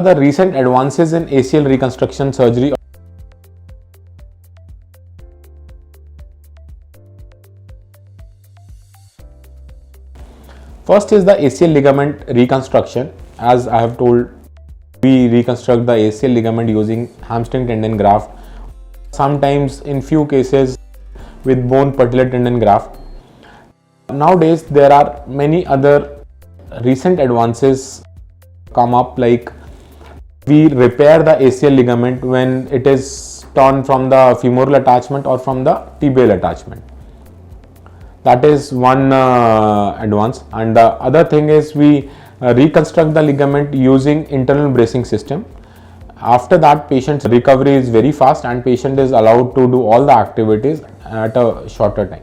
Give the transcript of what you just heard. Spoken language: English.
The recent advances in ACL reconstruction surgery. First is the ACL ligament reconstruction. As I have told, we reconstruct the ACL ligament using hamstring tendon graft, sometimes in few cases with bone patella tendon graft. Nowadays there are many other recent advances come up, like we repair the ACL ligament when it is torn from the femoral attachment or from the tibial attachment. That is one advance. And the other thing is we reconstruct the ligament using internal bracing system. After that, patient's recovery is very fast and patient is allowed to do all the activities at a shorter time.